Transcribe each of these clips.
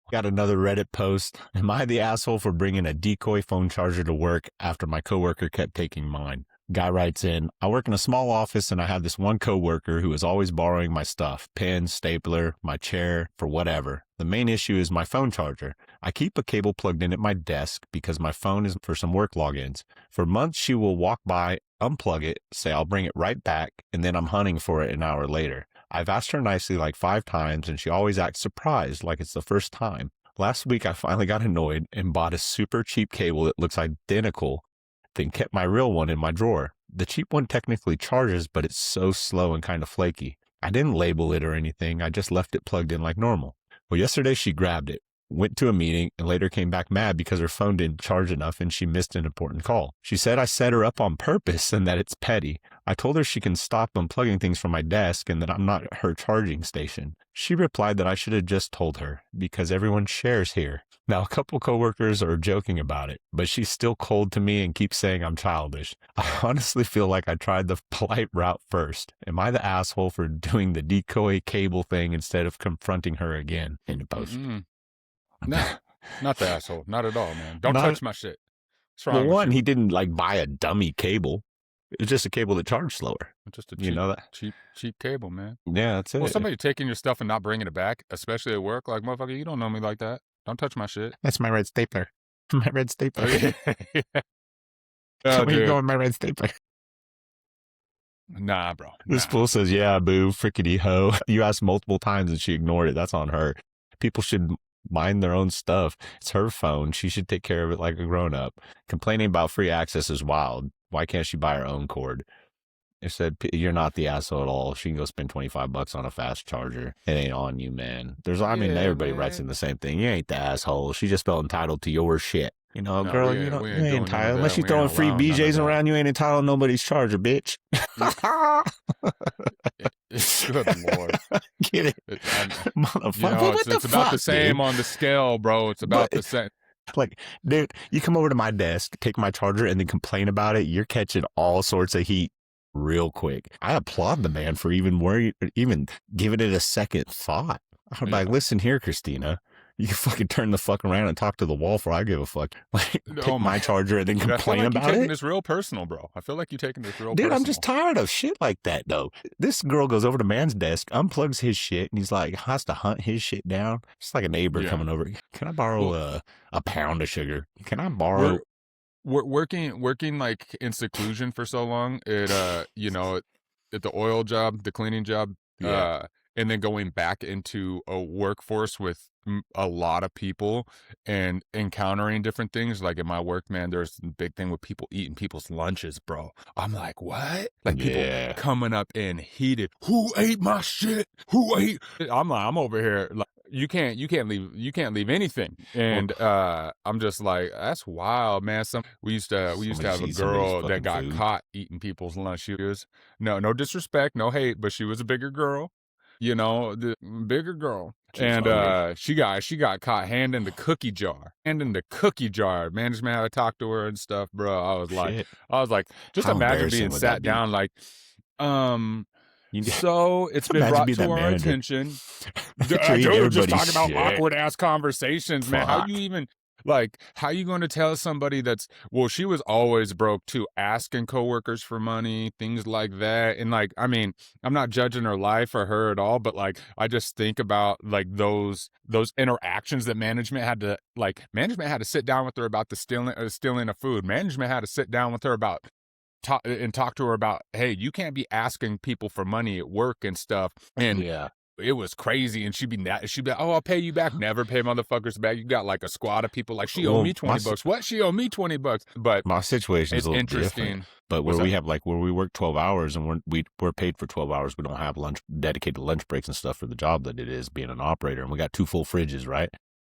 Got another Reddit post. Am I the asshole for bringing a decoy phone charger to work after my coworker kept taking mine? Guy writes in, I work in a small office and I have this one coworker who is always borrowing my stuff, pen, stapler, my chair, for whatever. The main issue is my phone charger. I keep a cable plugged in at my desk because my phone is for some work logins. For months, she will walk by, unplug it, say I'll bring it right back, and then I'm hunting for it an hour later. I've asked her nicely like 5 times and she always acts surprised like it's the first time. Last week, I finally got annoyed and bought a super cheap cable that looks identical, then kept my real one in my drawer. The cheap one technically charges, but it's so slow and kind of flaky. I didn't label it or anything. I just left it plugged in like normal. Well, yesterday she grabbed it, went to a meeting, and later came back mad because her phone didn't charge enough and she missed an important call. She said I set her up on purpose and that it's petty. I told her she can stop unplugging things from my desk and that I'm not her charging station. She replied that I should have just told her because everyone shares here. Now, a couple coworkers are joking about it, but she's still cold to me and keeps saying I'm childish. I honestly feel like I tried the polite route first. Am I the asshole for doing the decoy cable thing instead of confronting her again? In the post. No, not the asshole. Not at all, man. Don't touch my shit. What's wrong Well, with one, you? he didn't like buy a dummy cable. It was just a cable that charged slower. Just a You know that? cheap cable, man. Yeah, that's it. Well, somebody taking your stuff and not bringing it back, especially at work, like, motherfucker, you don't know me like that. Don't touch my shit. That's my red stapler. My red stapler. Yeah. So Oh, where you dude. going, my red stapler? Nah, bro. This Nah. fool says, yeah, boo, frickety ho. You asked multiple times and she ignored it. That's on her. People should mind their own stuff. It's her phone. She should take care of it like a grown-up. Complaining about free access is wild. Why can't she buy her own cord? It said, you're not the asshole at all. She can go spend $25 on a fast charger. It ain't on you, man. Everybody writes in the same thing. You ain't the asshole. She just felt entitled to your shit. You know, No, girl, we you ain't ain't doing entitled. none of Unless that. you We throwing ain't free allowing none of BJs that. around, you ain't entitled to nobody's charger, bitch. Good Lord. Get it? Motherfucker, it's about the same on the scale, bro. It's about the same. Like, dude, you come over to my desk, take my charger, and then complain about it. You're catching all sorts of heat real quick. I applaud the man for even giving it a second thought. I'm like, listen here, Christina. You can fucking turn the fuck around and talk to the wall for I give a fuck. Like, take my charger and then complain about it. I feel like you're taking this real personal, bro. I feel like you're taking this real Dude, personal. I'm just tired of shit like that, though. This girl goes over to man's desk, unplugs his shit, and he's like, has to hunt his shit down. It's like a neighbor coming over. Can I borrow a pound of sugar? Can I borrow? Working like in seclusion for so long at at the oil job, the cleaning job, and then going back into a workforce with a lot of people and encountering different things. Like in my work, man, there's a big thing with people eating people's lunches, bro. I'm like, what? Like people coming up in heated. Who ate my shit? Who ate? I'm like, I'm over here like. You can't leave anything. And I'm just like, that's wild, man. We used to have a girl that got caught eating people's lunch. She was no disrespect, no hate, but she was a bigger girl, the bigger girl. And she got caught handing the cookie jar. Management had to talk to her and stuff, bro. I was like, just imagine being sat down like, so it's been brought to our attention. Dude, just talking about awkward ass conversations, man. How you going to tell somebody she was always broke too, asking coworkers for money, things like that. And like, I mean, I'm not judging her life or her at all, but like, I just think about like those interactions that management had to sit down with her about the stealing of food. Management had to sit down with her about talk to her about, hey, you can't be asking people for money at work and stuff. And it was crazy. And she'd be like, oh, I'll pay you back. Never pay motherfuckers back. You got like a squad of people like, she owed me $20. What? She owed me $20. But my situation is a little interesting. Different. But where we work 12 hours and we're paid for 12 hours. We don't have dedicated lunch breaks and stuff for the job that it is being an operator. And we got 2 full fridges, right?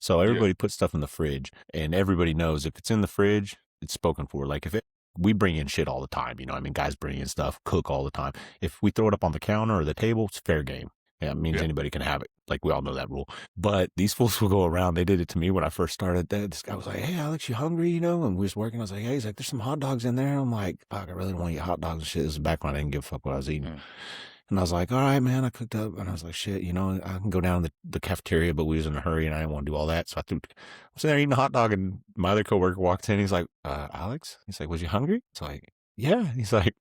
So everybody puts stuff in the fridge and everybody knows if it's in the fridge, it's spoken for. Like we bring in shit all the time, guys bring in stuff, cook all the time. If we throw it up on the counter or the table, it's fair game. Yeah, it means anybody can have it. Like, we all know that rule. But these fools will go around. They did it to me when I first started. This guy was like, hey, Alex, you hungry, And we was working. I was like, hey, he's like, there's some hot dogs in there. I'm like, fuck, I really don't want to eat hot dogs and shit. This is back when I didn't give a fuck what I was eating. And I was like, all right, man, I cooked up. And I was like, shit, you know, I can go down to the cafeteria, but we was in a hurry and I didn't want to do all that. So I was there eating a hot dog and my other coworker walks in. He's like, Alex? He's like, was you hungry? It's like, yeah. He's like,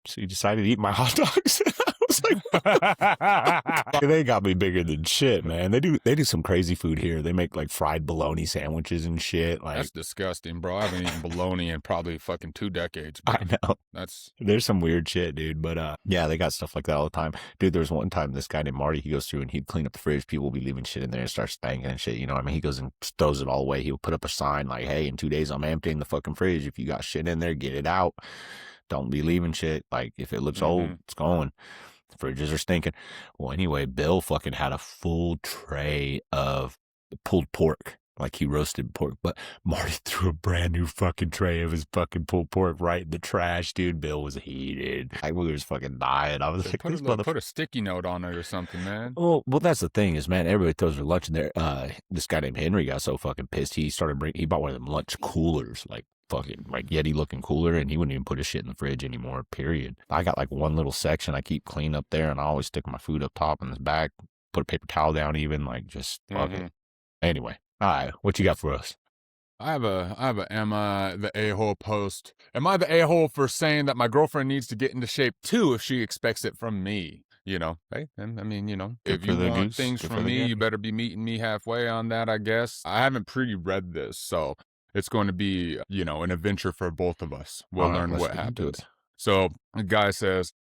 so you decided to eat my hot dogs? I was like, they got me bigger than shit, man. They do some crazy food here. They make like fried bologna sandwiches and shit. Like, That's disgusting, bro. I haven't eaten bologna in probably fucking 2 decades, bro. I know. That's There's some weird shit, dude. But yeah, they got stuff like that all the time. Dude, there was one time this guy named Marty, he goes through and he'd clean up the fridge. People will be leaving shit in there and start spanking and shit. You know what I mean? He goes and throws it all away. He'll put up a sign like, hey, in 2 days I'm emptying the fucking fridge. If you got shit in there, get it out. Don't be leaving shit. Like, if it looks old, it's going. The fridges are stinking. Well, anyway, Bill fucking had a full tray of pulled pork. Like, he roasted pork, but Marty threw a brand new fucking tray of his fucking pulled pork right in the trash, dude. Bill was heated. I was fucking dying. I was like, put a sticky note on it or something, man. well, that's the thing is, man, everybody throws their lunch in there. This guy named Henry got so fucking pissed. He bought one of them lunch coolers, like fucking like Yeti looking cooler, and he wouldn't even put his shit in the fridge anymore, period. I got like one little section I keep clean up there, and I always stick my food up top in this bag, put a paper towel down even, like just fuck it. Anyway, all right, what you got for us? I have a am I the a-hole post. Am I the a-hole for saying that my girlfriend needs to get into shape too if she expects it from me? You know, hey, and I mean, you know, Good if for you the want goose, things good for from the me, you gander. better be meeting me halfway on that, I guess. I haven't pre-read this, so it's going to be, you know, an adventure for both of us. We'll All right, learn let's what get into happens. it. So the guy says,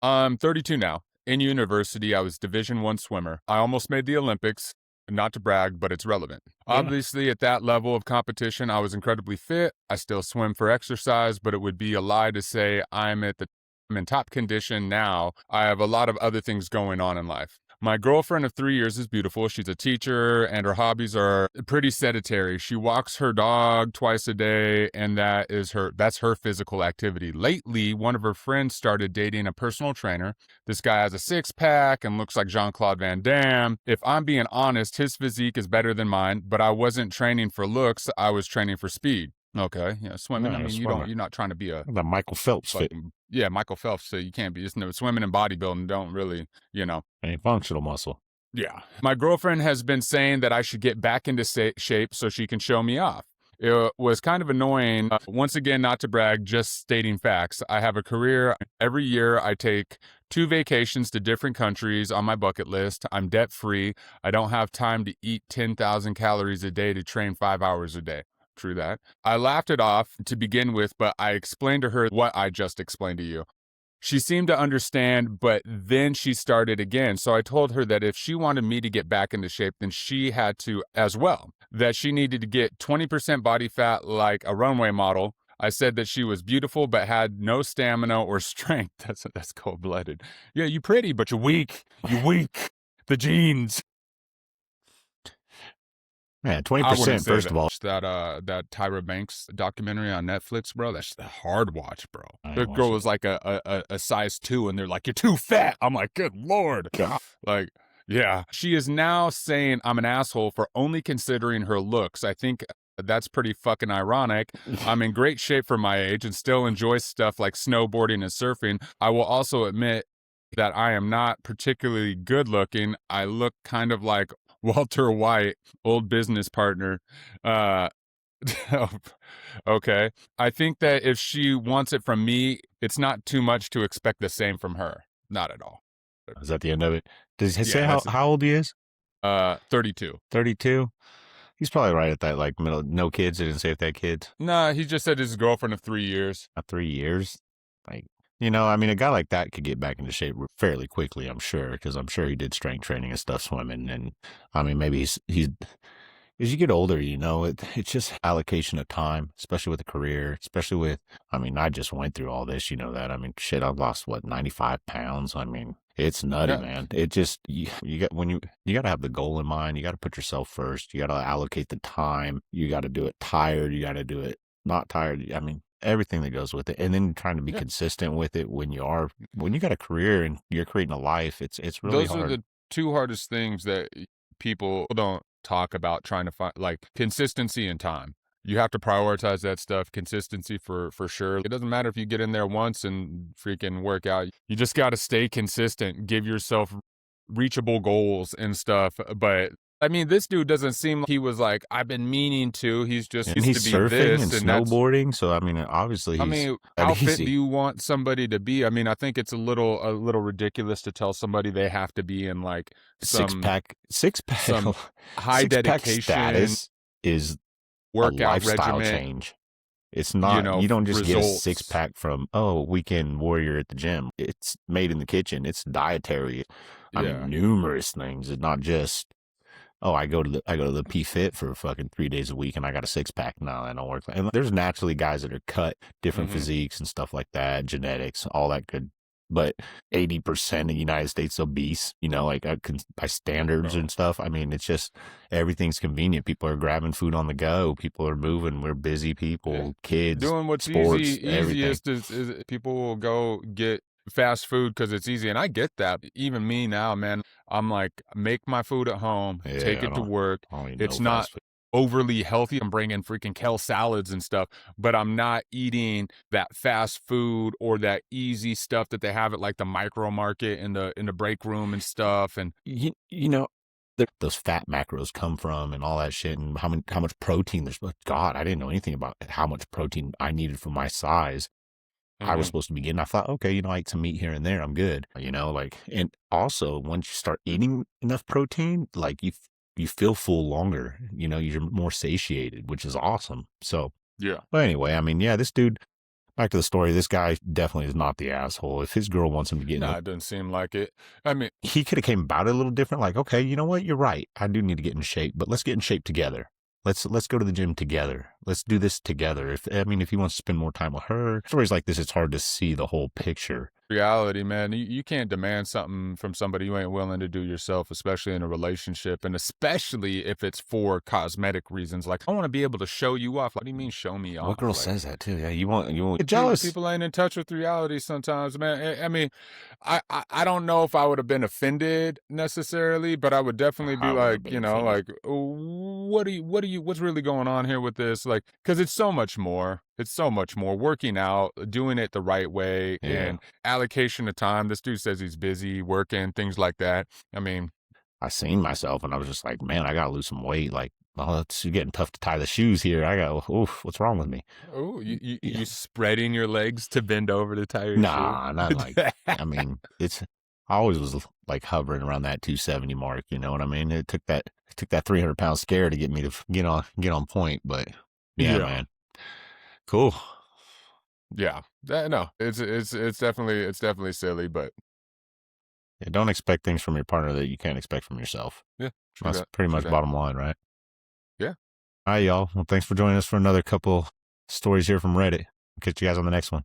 I'm 32 now. In university, I was Division I swimmer. I almost made the Olympics. Not to brag, but it's relevant. Yeah. Obviously, at that level of competition, I was incredibly fit. I still swim for exercise, but it would be a lie to say I'm in top condition now. I have a lot of other things going on in life. My girlfriend of 3 years is beautiful. She's a teacher, and her hobbies are pretty sedentary. She walks her dog twice a day, and that's her physical activity. Lately, one of her friends started dating a personal trainer. This guy has a six-pack and looks like Jean-Claude Van Damme. If I'm being honest, his physique is better than mine, but I wasn't training for looks. I was training for speed. Okay, yeah, swimming. Yeah, I mean, you're not trying to be a the Michael Phelps fit. yeah, Michael Phelps. So you can't be just swimming and bodybuilding. Don't really, you know. Any functional muscle. Yeah. My girlfriend has been saying that I should get back into shape so she can show me off. It was kind of annoying. Once again, not to brag, just stating facts. I have a career. Every year I take 2 vacations to different countries on my bucket list. I'm debt free. I don't have time to eat 10,000 calories a day to train 5 hours a day. True that. I laughed it off to begin with, but I explained to her what I just explained to you. She seemed to understand, but then she started again. So I told her that if she wanted me to get back into shape, then she had to as well. That she needed to get 20% body fat like a runway model. I said that she was beautiful, but had no stamina or strength. That's cold-blooded. Yeah, you pretty, but you're weak. You're weak. The genes. Man, 20%, first of all. That Tyra Banks documentary on Netflix, bro, that's a hard watch, bro. The watched girl it. was like a size 2, and they're like, you're too fat. I'm like, good Lord. God. Like, yeah. She is now saying I'm an asshole for only considering her looks. I think that's pretty fucking ironic. I'm in great shape for my age and still enjoy stuff like snowboarding and surfing. I will also admit that I am not particularly good looking. I look kind of like Walter White, old business partner. Okay. I think that if she wants it from me, it's not too much to expect the same from her. Not at all. Is that the end of it? Does he Yeah, say how old he is? 32. 32? He's probably right at that, like, middle. No kids. He didn't say if they had kids. Nah, he just said his girlfriend of 3 years. 3 years? Like, you know, I mean, a guy like that could get back into shape fairly quickly, I'm sure, because I'm sure he did strength training and stuff, swimming. And, I mean, maybe he's as you get older, you know, it's just allocation of time, especially with a career, especially with, I mean, I just went through all this, you know that. I mean, shit, I've lost, 95 pounds? I mean, it's nutty, Yeah. man. It just, you got to have the goal in mind. You got to put yourself first. You got to allocate the time. You got to do it tired. You got to do it not tired. I mean, everything that goes with it. And then trying to be consistent with it when you got a career and you're creating a life, it's really Those hard. are the 2 hardest things that people don't talk about, trying to find, like consistency and time. you have to prioritize that stuff, consistency for sure. It doesn't matter if you get in there once and freaking work out. You just got to stay consistent, give yourself reachable goals and stuff. But I mean, this dude doesn't seem like he was like, I've been meaning to. He's just And used he's to be surfing and this, and that's. snowboarding, so I mean, obviously I he's mean, that how fit do easy. you want somebody to be? I mean, I think it's a little ridiculous to tell somebody they have to be in like Six some pack, six pack, some high six pack dedication status is a workout lifestyle regimen, change. It's not, you don't just get a six results. pack from, oh, weekend warrior at the gym. It's made in the kitchen. It's dietary. I Yeah. mean, numerous things. It's not just, oh, I go to the P Fit for fucking 3 days a week and I got a six pack. No, that don't work. And there's naturally guys that are cut, different Mhm. physiques and stuff like that, genetics, all that good. But 80% of the United States obese, like by standards Oh. and stuff. I mean, it's just everything's convenient. People are grabbing food on the go. People are moving. We're busy Yeah. people, kids, Doing what's sports, everything. easiest is people will go get fast food because it's easy, and I get that. Even me now, man, I'm like, make my food at home, take Yeah, it to work. I don't eat no It's not fast food. overly healthy. I'm bringing freaking kale salads and stuff, but I'm not eating that fast food or that easy stuff that they have at like the micro market in the break room and stuff. And You know, those fat macros come from and all that shit, and how much protein there's. God, I didn't know anything about how much protein I needed for my size. I was Mhm. supposed to be getting. I thought, okay, I eat some meat here and there, I'm good. And also once you start eating enough protein, like you feel full longer. You're more satiated, which is awesome. So, Yeah. but anyway, I mean, yeah, this dude. Back to the story. This guy definitely is not the asshole. If his girl wants him to get in No, the it doesn't seem like it. I mean, he could have came about it a little different. Like, okay, you know what? You're right. I do need to get in shape, but let's get in shape together. Let's go to the gym together. Let's do this together. If he wants to spend more time with her, stories like this, it's hard to see the whole picture. reality, man. You can't demand something from somebody you ain't willing to do yourself, especially in a relationship, and especially if it's for cosmetic reasons. Like, I want to be able to show you off. Like, what do you mean, show me What off? girl Like, says that too? Yeah, you want get people, jealous. people ain't in touch with reality sometimes, man. I mean, I don't know if I would have been offended necessarily, but I would definitely be I wouldn't have like, been offended. like, what's really going on here with this? Like, because it's so much more. It's so much more. Working out, doing it the right way, Yeah, and allocation of time. This dude says he's busy working, things like that. I mean, I seen myself and I was just like, man, I gotta lose some weight. Like, oh, it's getting tough to tie the shoes here. Oof, what's wrong with me? oh, Yeah. you spreading your legs to bend over to tie your shoe. Nah, not like, I mean, I always was like hovering around that 270 mark. You know what I mean? It took that 300-pound scare to get me to get on point. But yeah, Yeah. man, cool. Yeah. No, it's definitely silly, but Yeah, don't expect things from your partner that you can't expect from yourself. yeah, true That's that. pretty True much that. bottom line, right? Yeah. All right, y'all. Well, thanks for joining us for another couple stories here from Reddit. Catch you guys on the next one.